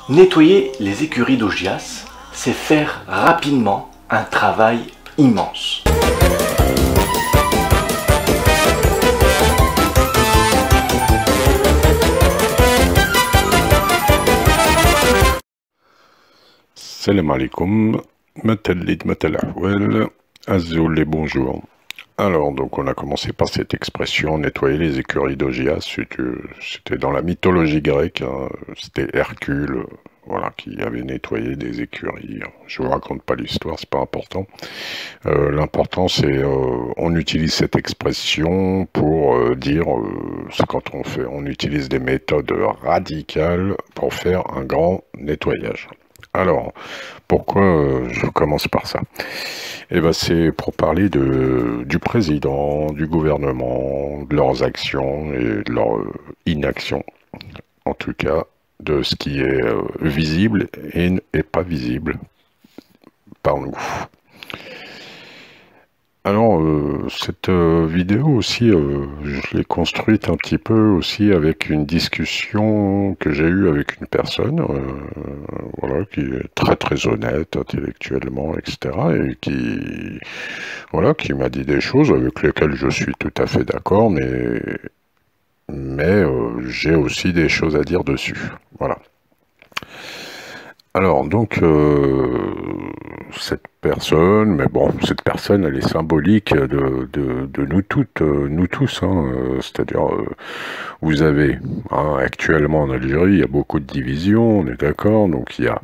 Nettoyer les écuries d'Augias, c'est faire rapidement un travail immense. Salam alaikum, matalid matalahwal, azoulé bonjour. Alors, donc on a commencé par cette expression, nettoyer les écuries d'Augias. C'était dans la mythologie grecque, hein, c'était Hercule, voilà, qui avait nettoyé des écuries. Je vous raconte pas l'histoire, c'est pas important. L'important c'est, on utilise cette expression pour dire, c'est quand on utilise des méthodes radicales pour faire un grand nettoyage. Alors, pourquoi je commence par ça? Eh ben, c'est pour parler du président, du gouvernement, de leurs actions et de leur inaction. En tout cas, de ce qui est visible et pas visible par nous. Alors, cette vidéo aussi, je l'ai construite un petit peu aussi avec une discussion que j'ai eue avec une personne, voilà, qui est très très honnête intellectuellement, etc. et voilà, qui m'a dit des choses avec lesquelles je suis tout à fait d'accord, mais j'ai aussi des choses à dire dessus. Voilà. Alors, donc, cette personne, mais bon, cette personne, elle est symbolique de nous toutes, nous tous, hein, c'est-à-dire, vous avez, hein, actuellement en Algérie, il y a beaucoup de divisions, on est d'accord, donc il y a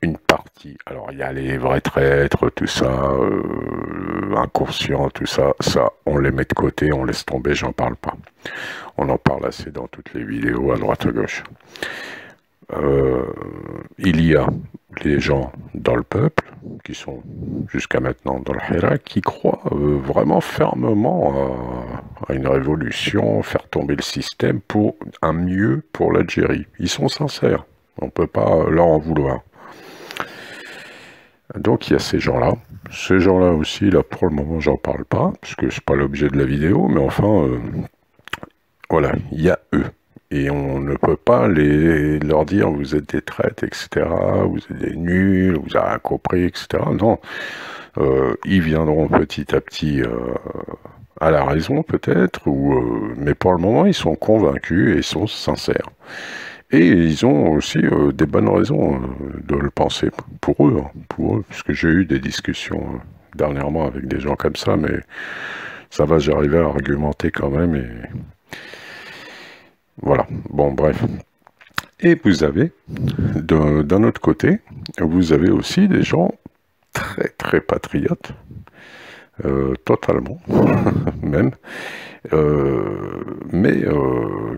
une partie, alors il y a les vrais traîtres, tout ça, inconscients, tout ça, on les met de côté, on laisse tomber, j'en parle pas. On en parle assez dans toutes les vidéos, à droite à gauche. Il y a les gens dans le peuple, qui sont jusqu'à maintenant dans le Hirak, qui croient vraiment fermement à une révolution, faire tomber le système pour un mieux pour l'Algérie. Ils sont sincères, on ne peut pas leur en vouloir. Donc il y a ces gens-là. Ces gens-là aussi, là pour le moment j'en parle pas, parce que c'est pas l'objet de la vidéo, mais enfin, voilà, il y a eux. Et on ne peut pas leur dire vous êtes des traîtres, etc., vous êtes des nuls, vous avez rien compris, etc. Non, ils viendront petit à petit à la raison peut-être, mais pour le moment ils sont convaincus et ils sont sincères. Et ils ont aussi des bonnes raisons de le penser pour eux, puisque j'ai eu des discussions dernièrement avec des gens comme ça, mais ça va, j'arrivais à argumenter quand même et... Voilà, bon bref. Et vous avez, d'un autre côté, vous avez aussi des gens très très patriotes, totalement, même, mais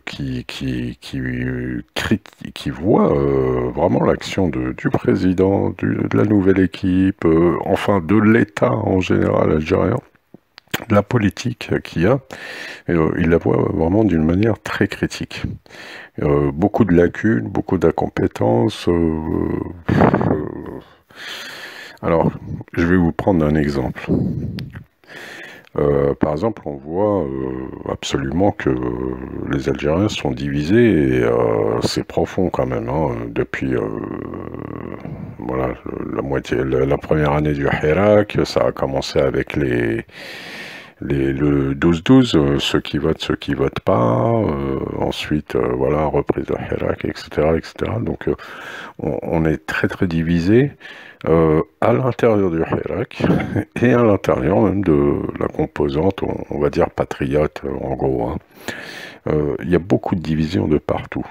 qui voient vraiment l'action du président, de la nouvelle équipe, enfin de l'État en général algérien, la politique qu'il y a, il la voit vraiment d'une manière très critique. Beaucoup de lacunes, beaucoup d'incompétences. Alors, je vais vous prendre un exemple. Par exemple, on voit absolument que les Algériens sont divisés et c'est profond quand même, hein, depuis voilà, la première année du Hirak, ça a commencé avec le 12-12, ceux qui votent pas, ensuite, voilà, reprise de Hirak, etc., etc. Donc, on est très très divisé à l'intérieur du Hirak et à l'intérieur même de la composante, on va dire patriote, en gros, hein. Il y a beaucoup de divisions de partout.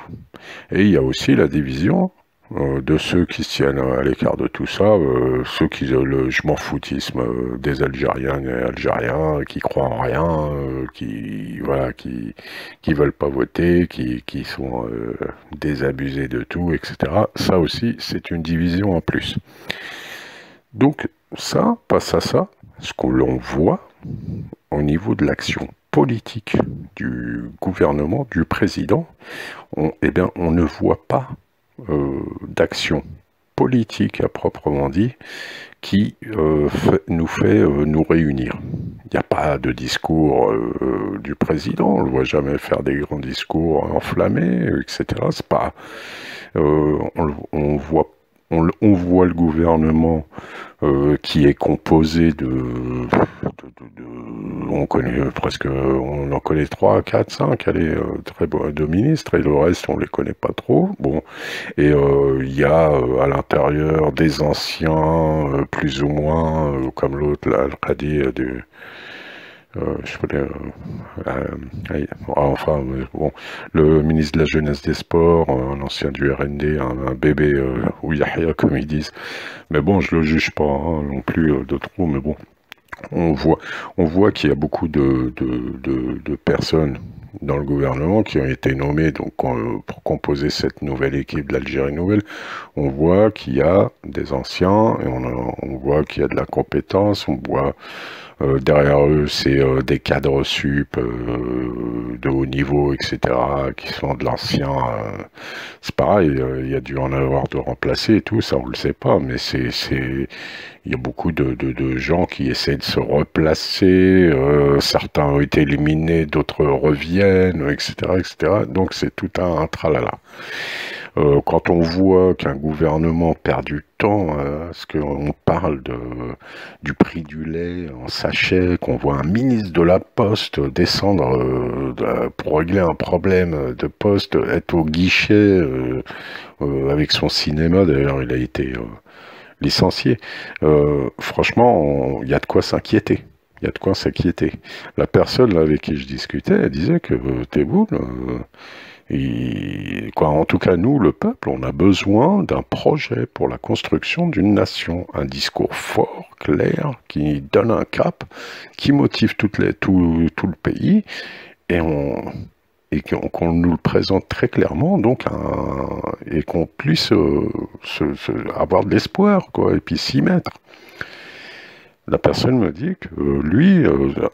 Et il y a aussi la division de ceux qui se tiennent à l'écart de tout ça, ceux qui ont le je m'en foutisme des Algériens et Algériens, qui croient en rien, qui veulent pas voter, qui sont désabusés de tout, etc. Ça aussi, c'est une division en plus. Donc ça, passe à ça, ce que l'on voit au niveau de l'action politique du gouvernement, du président, eh bien, on ne voit pas d'action politique à proprement dit qui nous fait nous réunir. Il n'y a pas de discours du président, on ne le voit jamais faire des grands discours enflammés, etc. C'est pas, on voit le gouvernement qui est composé on connaît presque, on en connaît 3, 4, 5, allez, très bon, de ministres, et le reste, on les connaît pas trop. Bon, et il y a à l'intérieur des anciens, plus ou moins, comme l'autre, là, Al-Qadi, je connais, enfin, bon, le ministre de la Jeunesse des Sports, un ancien du RND, un bébé, ou Yahya, comme ils disent. Mais bon, je le juge pas hein, non plus de trop, mais bon. On voit qu'il y a beaucoup de personnes dans le gouvernement qui ont été nommées donc, pour composer cette nouvelle équipe de l'Algérie nouvelle. On voit qu'il y a des anciens, et on voit qu'il y a de la compétence, on voit derrière eux, c'est des cadres sup de haut niveau, etc., qui sont de l'ancien. C'est pareil, il y a dû en avoir de remplacer et tout, ça on le sait pas, mais il y a beaucoup de gens qui essaient de se replacer, certains ont été éliminés, d'autres reviennent, etc., etc. Donc c'est tout un tralala. Quand on voit qu'un gouvernement perd du temps, parce qu'on parle du prix du lait en sachet, qu'on voit un ministre de la Poste descendre pour régler un problème de poste, être au guichet avec son cinéma, d'ailleurs il a été licencié. Franchement, il y a de quoi s'inquiéter. Il y a de quoi s'inquiéter. La personne là, avec qui je discutais, elle disait que Tebboune, en tout cas, nous, le peuple, on a besoin d'un projet pour la construction d'une nation, un discours fort, clair, qui donne un cap, qui motive tout le pays, et qu'on nous le présente très clairement, donc, et qu'on puisse avoir de l'espoir, quoi, et puis s'y mettre. La personne me dit que lui,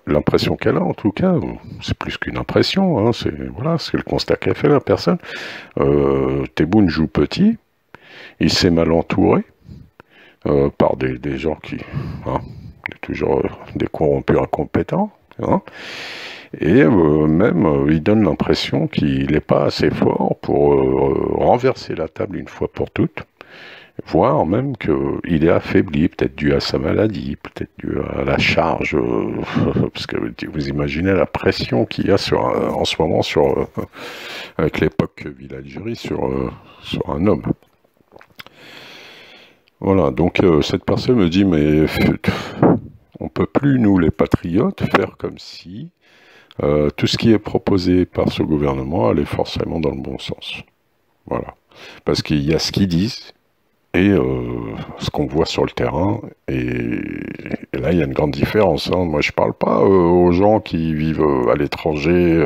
l'impression qu'elle a en tout cas, c'est plus qu'une impression, hein, c'est le constat qu'a fait la personne. Tebboune joue petit, il s'est mal entouré par des gens qui, hein, toujours des corrompus incompétents, hein, et même il donne l'impression qu'il n'est pas assez fort pour renverser la table une fois pour toutes. Voire même qu'il est affaibli, peut-être dû à sa maladie, peut-être dû à la charge, parce que vous imaginez la pression qu'il y a en ce moment avec l'époque que vit l'Algérie sur un homme. Voilà, donc cette personne me dit, mais on peut plus, nous les patriotes, faire comme si tout ce qui est proposé par ce gouvernement allait forcément dans le bon sens. Voilà, parce qu'il y a ce qu'ils disent, et ce qu'on voit sur le terrain, et là il y a une grande différence, hein. Moi je parle pas aux gens qui vivent à l'étranger,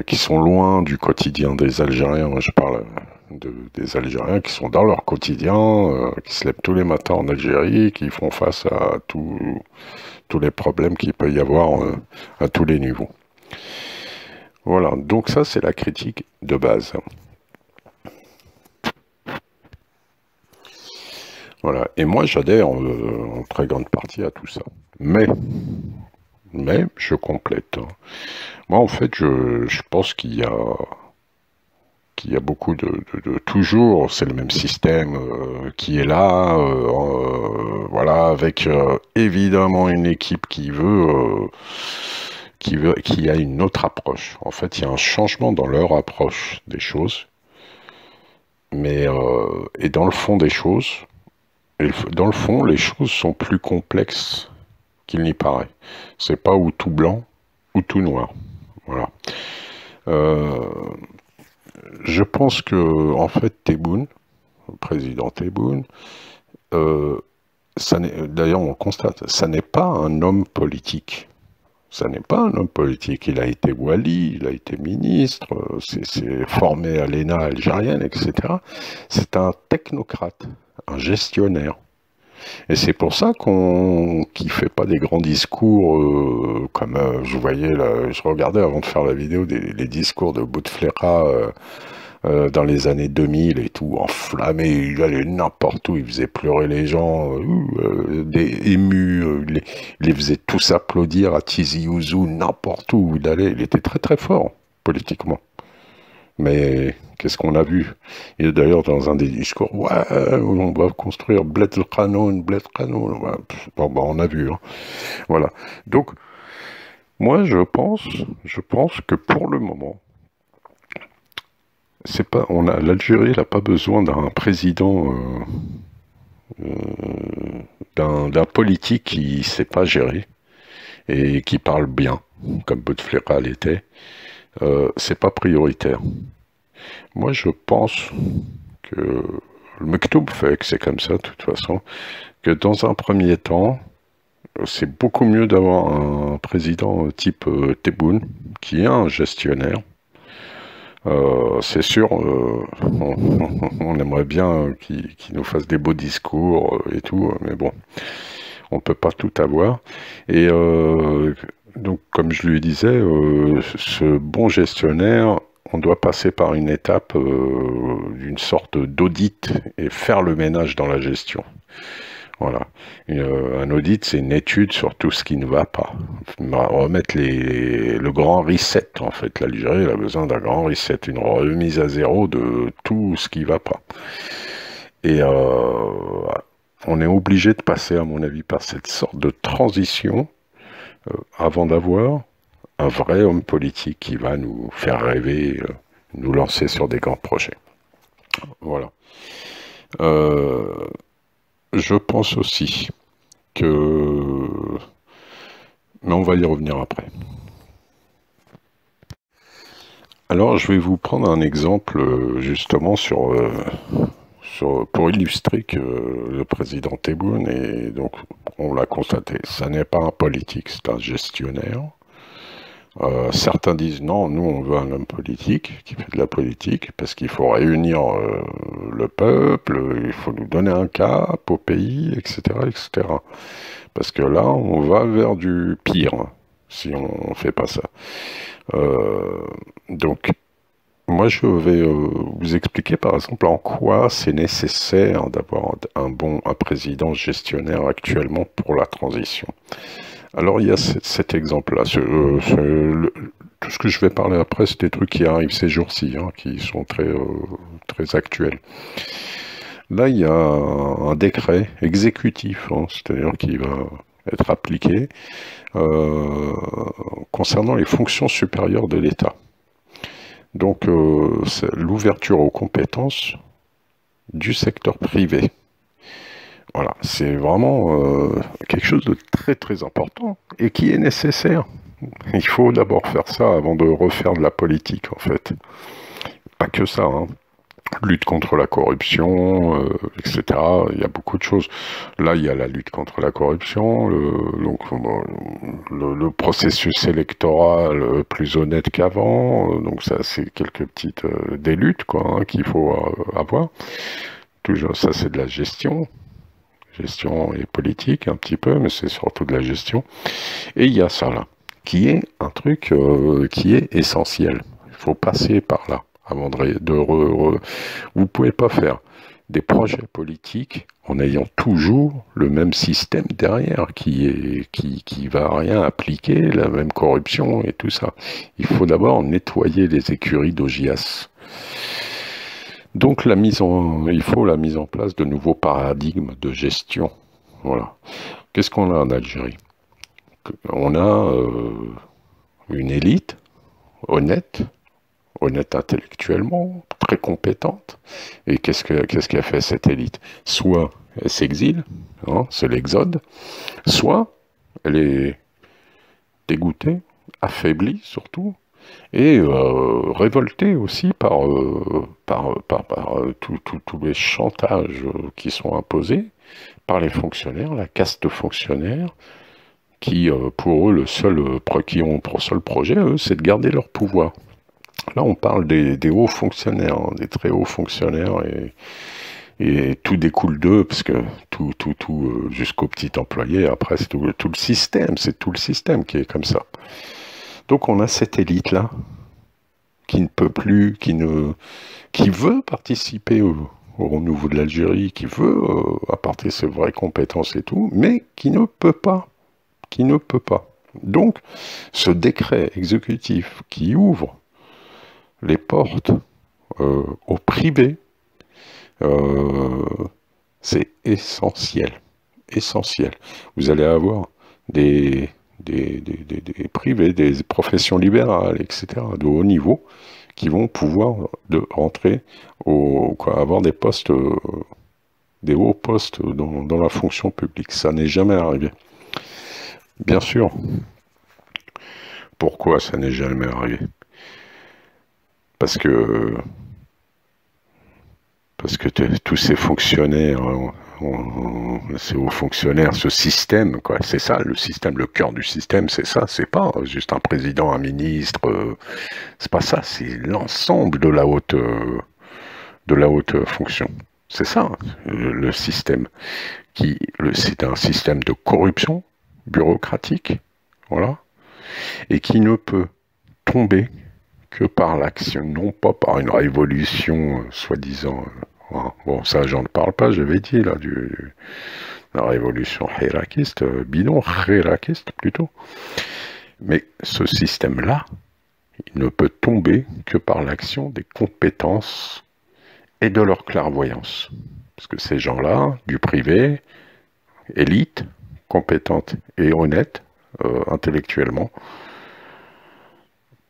qui sont loin du quotidien des Algériens. Moi je parle des Algériens qui sont dans leur quotidien, qui se lèvent tous les matins en Algérie, qui font face à tous les problèmes qu'il peut y avoir à tous les niveaux. Voilà, donc ça c'est la critique de base. Voilà, et moi j'adhère en très grande partie à tout ça. Mais je complète. Moi en fait je pense qu'il y a beaucoup de toujours, c'est le même système qui est là, voilà, avec évidemment une équipe qui a une autre approche. En fait, il y a un changement dans leur approche des choses, mais et dans le fond des choses. Et dans le fond, les choses sont plus complexes qu'il n'y paraît. C'est pas ou tout blanc ou tout noir. Voilà. Je pense que, en fait, Tebboune, le président Tebboune, d'ailleurs on le constate, ça n'est pas un homme politique. Ça n'est pas un homme politique. Il a été wali, il a été ministre, c'est formé à l'ENA algérienne, etc. C'est un technocrate, un gestionnaire. Et c'est pour ça qu'il fait pas des grands discours comme je voyais là, je regardais avant de faire la vidéo les discours de Bouteflika dans les années 2000 et tout, enflammé, il allait n'importe où, il faisait pleurer les gens, émus, il les faisait tous applaudir à Tizi Ouzou, n'importe où il allait, il était très très fort politiquement. Mais qu'est-ce qu'on a vu? Il est d'ailleurs dans un des discours, ouais, on va construire Bled el Qanoun, Bled Qanoun. Ouais, bon, bah, on a vu. Hein. Voilà. Donc, moi, je pense que pour le moment, c'est pas, l'Algérie n'a pas besoin d'un président, d'un politique qui sait pas gérer et qui parle bien, comme Bouteflika l'était. C'est pas prioritaire. Moi, je pense que le Mektoub fait que c'est comme ça, de toute façon, que dans un premier temps, c'est beaucoup mieux d'avoir un président type Tebboune, qui est un gestionnaire. C'est sûr, on aimerait bien qu'il nous fasse des beaux discours et tout, mais bon, on peut pas tout avoir. Et donc, comme je lui disais, ce bon gestionnaire, on doit passer par une étape d'une sorte d'audit et faire le ménage dans la gestion. Voilà. Un audit, c'est une étude sur tout ce qui ne va pas. Remettre le grand reset, en fait. L'Algérie a besoin d'un grand reset, une remise à zéro de tout ce qui ne va pas. Et on est obligé de passer, à mon avis, par cette sorte de transition avant d'avoir un vrai homme politique qui va nous faire rêver, nous lancer sur des grands projets. Voilà. Je pense aussi que... Mais on va y revenir après. Alors, je vais vous prendre un exemple, justement, pour illustrer que le président Tebboune, et donc, on l'a constaté, ça n'est pas un politique, c'est un gestionnaire. Certains disent non, nous on veut un homme politique qui fait de la politique parce qu'il faut réunir le peuple, il faut nous donner un cap au pays, etc., etc. Parce que là, on va vers du pire si on fait pas ça. Donc, moi je vais vous expliquer par exemple en quoi c'est nécessaire d'avoir un président gestionnaire actuellement pour la transition. Alors il y a cet exemple-là. Tout ce que je vais parler après, c'est des trucs qui arrivent ces jours-ci, hein, qui sont très, très actuels. Là, il y a un décret exécutif, hein, c'est-à-dire qui va être appliqué concernant les fonctions supérieures de l'État. Donc, c'est l'ouverture aux compétences du secteur privé. Voilà, c'est vraiment quelque chose de très très important et qui est nécessaire. Il faut d'abord faire ça avant de refaire de la politique, en fait. Pas que ça, hein. Lutte contre la corruption, etc. Il y a beaucoup de choses. Là, il y a la lutte contre la corruption, le processus électoral plus honnête qu'avant. Donc ça, c'est quelques petites des luttes, quoi, hein, qu'il faut avoir. Toujours, ça, c'est de la gestion et politique un petit peu, mais c'est surtout de la gestion. Et il y a ça là, qui est un truc qui est essentiel. Il faut passer par là avant vous pouvez pas faire des projets politiques en ayant toujours le même système derrière qui va rien appliquer, la même corruption et tout ça. Il faut d'abord nettoyer les écuries d'Augias. Donc il faut la mise en place de nouveaux paradigmes de gestion. Voilà. Qu'est-ce qu'on a en Algérie? On a une élite honnête intellectuellement, très compétente. Et qu'est-ce qu'a fait cette élite? Soit elle s'exile, hein, c'est l'exode, soit elle est dégoûtée, affaiblie surtout, et révolté aussi par tous les chantages qui sont imposés par les fonctionnaires, la caste fonctionnaire, qui pour eux qui ont pour seul projet, c'est de garder leur pouvoir. Là on parle des hauts fonctionnaires, hein, des très hauts fonctionnaires, et tout découle d'eux, parce que tout jusqu'au petit employé, après c'est tout le système, c'est tout le système qui est comme ça. Donc on a cette élite-là, qui ne peut plus, qui veut participer au renouveau de l'Algérie, qui veut apporter ses vraies compétences et tout, mais qui ne peut pas. Donc, ce décret exécutif qui ouvre les portes au privé, c'est essentiel. Vous allez avoir des privés, des professions libérales, etc., de haut niveau, qui vont pouvoir rentrer, avoir des postes, des hauts postes dans la fonction publique. Ça n'est jamais arrivé. Bien sûr. Pourquoi ça n'est jamais arrivé? Parce que tous ces fonctionnaires, ces hauts fonctionnaires, ce système, quoi, c'est ça le système, le cœur du système, c'est ça, c'est pas juste un président, un ministre, c'est pas ça, c'est l'ensemble de la haute fonction. C'est ça, le système. C'est un système de corruption bureaucratique, voilà, et qui ne peut tomber que par l'action, non pas par une révolution soi-disant. Bon, ça, j'en parle pas, j'avais dit, là, la révolution hirakiste, bidon, hirakiste plutôt. Mais ce système-là, il ne peut tomber que par l'action des compétences et de leur clairvoyance. Parce que ces gens-là, du privé, élite, compétente et honnête, intellectuellement,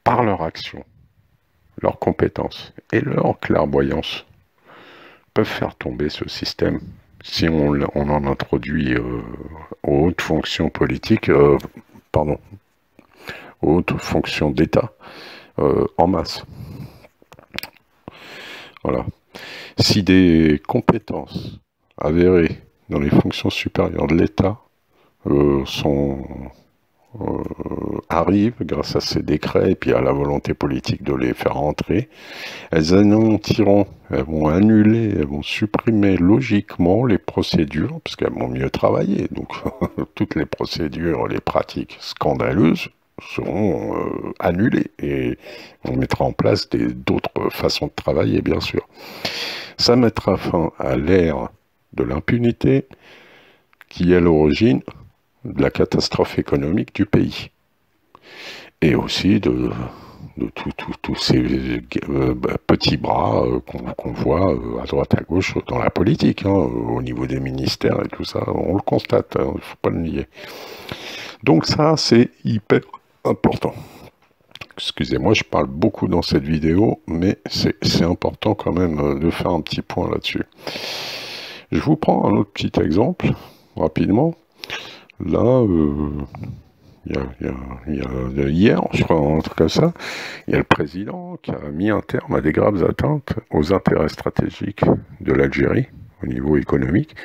par leur action, leurs compétences et leur clairvoyance, peuvent faire tomber ce système si on en introduit aux hautes fonctions politiques, aux hautes fonctions d'État en masse. Voilà. Si des compétences avérées dans les fonctions supérieures de l'État arrivent grâce à ces décrets et puis à la volonté politique de les faire entrer, elles anéantiront, elles vont annuler, elles vont supprimer logiquement les procédures, parce qu'elles vont mieux travailler. Donc toutes les procédures, les pratiques scandaleuses seront annulées et on mettra en place d'autres façons de travailler, bien sûr. Ça mettra fin à l'ère de l'impunité qui est à l'origine de la catastrophe économique du pays. Et aussi de tous ces petits bras qu'on voit à droite à gauche dans la politique, au niveau des ministères et tout ça, on le constate, il ne faut pas le nier. Donc ça, c'est hyper important. Excusez-moi, je parle beaucoup dans cette vidéo, mais c'est important quand même de faire un petit point là-dessus. Je vous prends un autre petit exemple, rapidement. Là, hier, je crois, un truc comme ça, il y a le président qui a mis un terme à des graves atteintes aux intérêts stratégiques de l'Algérie, au niveau économique,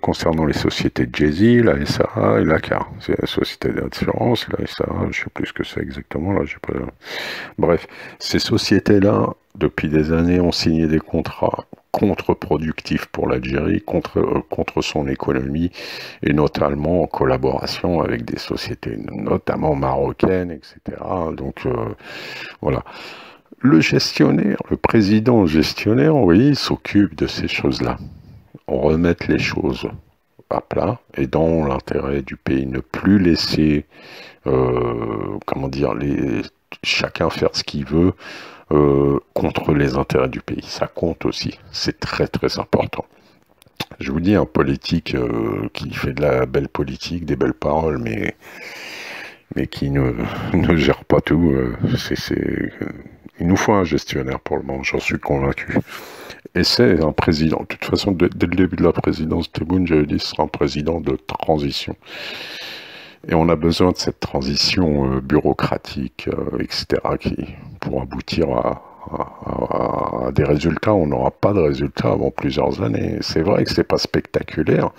concernant les sociétés de Jay-Z, la SAA et la CAR. C'est la société d'assurance, la SAA, je ne sais plus ce que c'est exactement, là, j'ai pas... Bref, ces sociétés-là, depuis des années, ont signé des contrats contre-productif pour l'Algérie, contre son économie, et notamment en collaboration avec des sociétés, notamment marocaines, etc. Donc, voilà. Le gestionnaire, le président gestionnaire, vous voyez, il s'occupe de ces choses-là. On remet les choses à plat, et dans l'intérêt du pays, ne plus laisser, comment dire, chacun faire ce qu'il veut, contre les intérêts du pays. Ça compte aussi. C'est très très important. Je vous dis, un politique qui fait de la belle politique, des belles paroles, mais qui ne gère pas tout, il nous faut un gestionnaire pour le moment, j'en suis convaincu. Et c'est un président. De toute façon, dès le début de la présidence de Tebboune, j'avais dit, ce sera un président de transition. Et on a besoin de cette transition bureaucratique, etc., pour aboutir à des résultats. On n'aura pas de résultats avant plusieurs années. C'est vrai que c'est pas spectaculaire.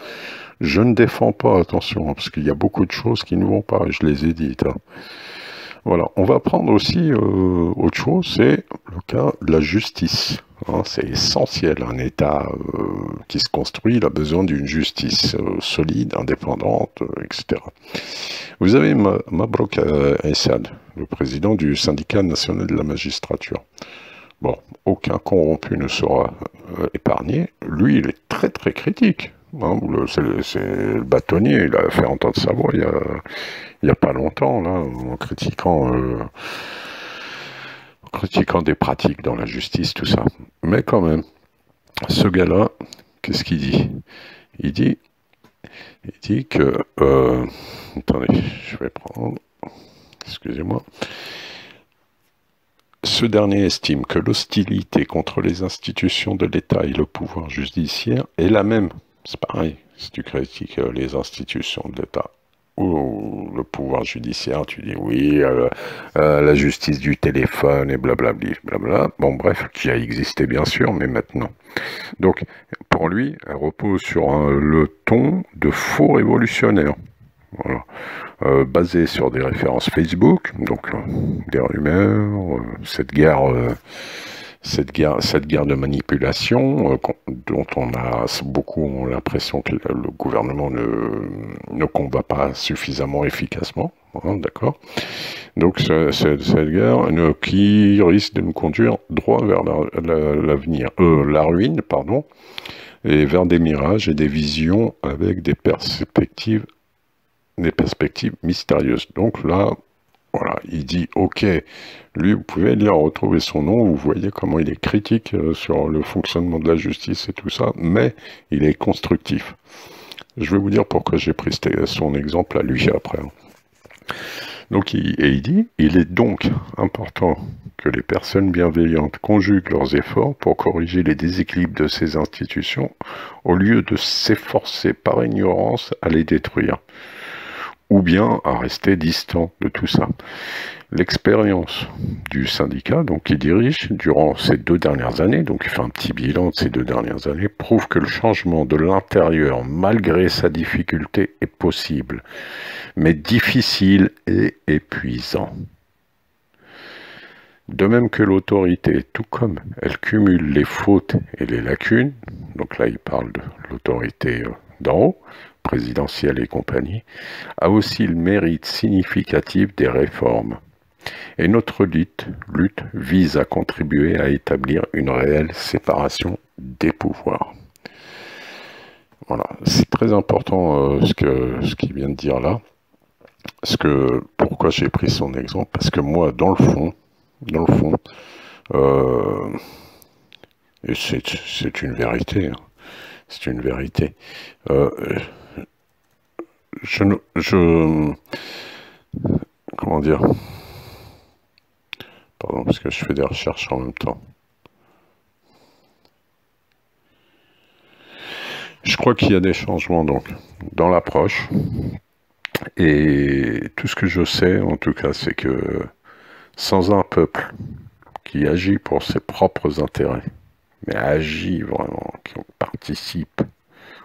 Je ne défends pas, attention, parce qu'il y a beaucoup de choses qui ne vont pas, je les ai dites. Voilà, on va prendre aussi autre chose, c'est le cas de la justice. hein, c'est essentiel. Un État qui se construit, il a besoin d'une justice solide, indépendante, etc. Vous avez Mabrouk Essad, le président du syndicat national de la magistrature. Bon, aucun corrompu ne sera épargné. Lui, il est très très critique. Hein, c'est le bâtonnier, il a fait entendre sa voix il y a pas longtemps, là, en critiquant des pratiques dans la justice, tout ça. Mais quand même, ce gars-là, qu'est-ce qu'il dit? Il dit que... attendez, je vais prendre... Excusez-moi. Ce dernier estime que l'hostilité contre les institutions de l'État et le pouvoir judiciaire est la même. C'est pareil, si tu critiques les institutions de l'État ou le pouvoir judiciaire, tu dis oui, la justice du téléphone et blablabli, blabla. Bon bref, qui a existé bien sûr, mais maintenant. Donc, pour lui, elle repose sur le ton de faux révolutionnaires. Voilà. Basé sur des références Facebook, donc des rumeurs, cette guerre de manipulation dont beaucoup ont l'impression que le gouvernement ne combat pas suffisamment efficacement, hein, d'accord. Donc cette guerre qui risque de nous conduire droit vers la ruine, pardon, et vers des mirages et des visions avec des perspectives mystérieuses. Donc là, voilà, il dit, ok, lui, vous pouvez aller retrouver son nom, vous voyez comment il est critique sur le fonctionnement de la justice et tout ça, mais il est constructif. Je vais vous dire pourquoi j'ai pris son exemple à lui après. Donc, il dit, il est donc important que les personnes bienveillantes conjuguent leurs efforts pour corriger les déséquilibres de ces institutions, au lieu de s'efforcer par ignorance à les détruire, ou bien à rester distant de tout ça. L'expérience du syndicat, donc qui dirige durant ces 2 dernières années, donc il fait un petit bilan de ces 2 dernières années, prouve que le changement de l'intérieur, malgré sa difficulté, est possible, mais difficile et épuisant. De même que l'autorité, tout comme elle cumule les fautes et les lacunes, donc là il parle de l'autorité d'en haut, présidentielle et compagnie, a aussi le mérite significatif des réformes. Et notre lutte vise à contribuer à établir une réelle séparation des pouvoirs. Voilà, c'est très important ce qu'il vient de dire là. Pourquoi j'ai pris son exemple? Parce que moi, dans le fond, et c'est une vérité, hein, c'est une vérité. Comment dire? Pardon, parce que je fais des recherches en même temps. Je crois qu'il y a des changements donc dans l'approche. Et tout ce que je sais, en tout cas, c'est que sans un peuple qui agit pour ses propres intérêts, mais agit vraiment, qui participe,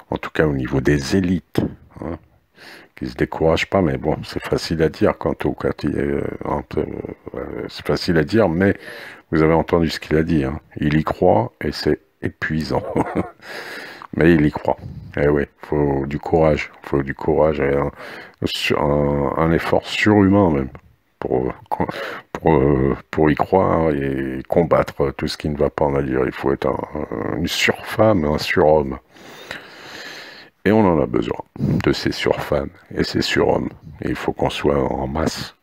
en tout cas au niveau des élites, hein, qui se découragent pas, mais bon, c'est facile à dire c'est facile à dire, mais vous avez entendu ce qu'il a dit, hein. Il y croit et c'est épuisant, mais il y croit. Eh oui, faut du courage, et un effort surhumain même pour y croire et combattre tout ce qui ne va pas. On va dire, il faut être une surfemme, un surhomme. Et on en a besoin de ces surfemmes et ces surhommes. Et il faut qu'on soit en masse.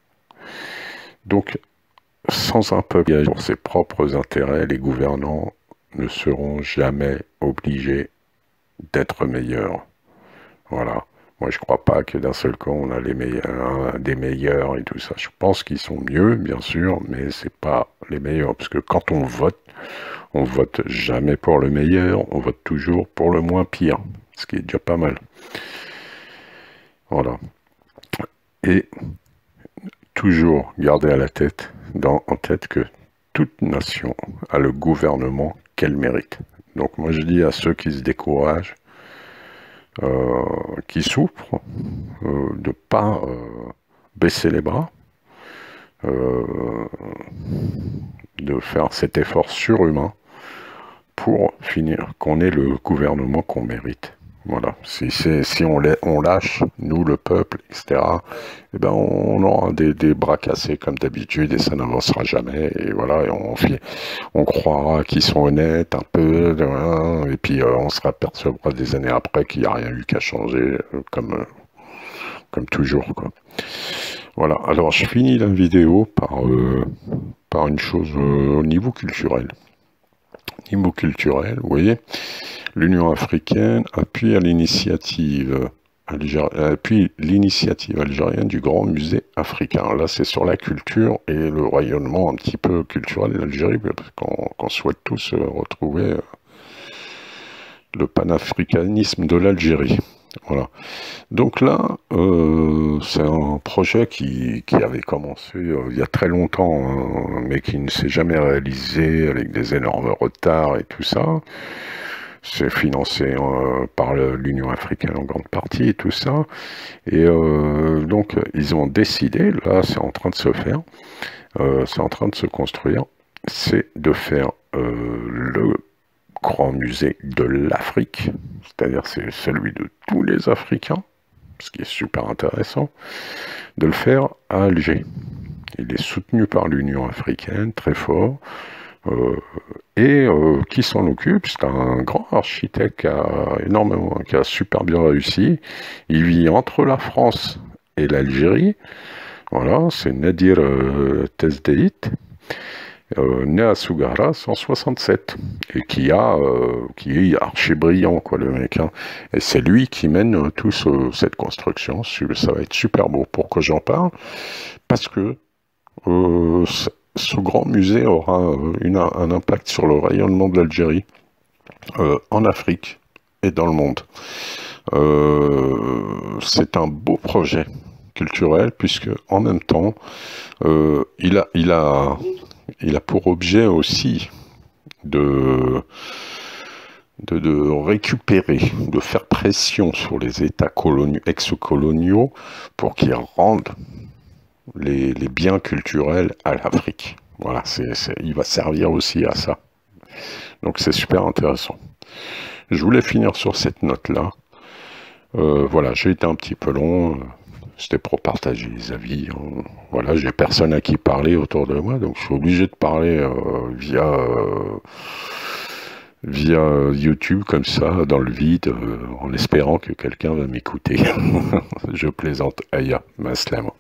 Donc, sans un peuple pour ses propres intérêts, les gouvernants ne seront jamais obligés d'être meilleurs. Voilà. Moi, je crois pas que d'un seul coup, on a des meilleurs et tout ça. Je pense qu'ils sont mieux, bien sûr, mais c'est pas les meilleurs. Parce que quand on vote jamais pour le meilleur, on vote toujours pour le moins pire. Ce qui est déjà pas mal. Voilà. Et toujours garder en tête que toute nation a le gouvernement qu'elle mérite. Donc moi je dis à ceux qui se découragent, qui souffrent, de pas baisser les bras, de faire cet effort surhumain pour finir, qu'on ait le gouvernement qu'on mérite. Voilà, si on lâche, nous, le peuple, etc., eh ben on aura des bras cassés comme d'habitude et ça n'avancera jamais. Et voilà, et on croira qu'ils sont honnêtes un peu, et puis on se apercevra des années après qu'il n'y a rien eu qu'à changer, comme toujours, quoi. Voilà, alors je finis la vidéo par une chose au niveau culturel. Niveau culturel, vous voyez, l'Union africaine appuie l'initiative algérienne du Grand Musée africain. Là, c'est sur la culture et le rayonnement un petit peu culturel de l'Algérie, parce qu'on souhaite tous retrouver le panafricanisme de l'Algérie. Voilà. Donc là, c'est un projet qui avait commencé il y a très longtemps, hein, mais qui ne s'est jamais réalisé, avec des énormes retards et tout ça. C'est financé par l'Union africaine en grande partie et tout ça. Et donc, ils ont décidé, là, c'est en train de se faire, c'est en train de se construire, c'est de faire le grand musée de l'Afrique, c'est-à-dire c'est celui de tous les Africains, ce qui est super intéressant, de le faire à Alger. Il est soutenu par l'Union africaine, très fort, et qui s'en occupe, c'est un grand architecte qui a super bien réussi. Il vit entre la France et l'Algérie. Voilà, c'est Nadir Tezdeit, né à Sougara en 67, et qui est archi brillant, quoi, le mec, hein. Et c'est lui qui mène cette construction. Ça va être super beau. Pourquoi j'en parle? Parce que ce grand musée aura un impact sur le rayonnement de l'Algérie en Afrique et dans le monde. C'est un beau projet culturel, puisque en même temps, il a pour objet aussi de récupérer, de faire pression sur les États ex-coloniaux pour qu'ils rendent les biens culturels à l'Afrique. Voilà, il va servir aussi à ça. Donc c'est super intéressant. Je voulais finir sur cette note-là. Voilà, j'ai été un petit peu long. C'était pour partager les avis. Voilà, j'ai personne à qui parler autour de moi, donc je suis obligé de parler via YouTube comme ça, dans le vide, en espérant que quelqu'un va m'écouter. Je plaisante. Aya, maslama.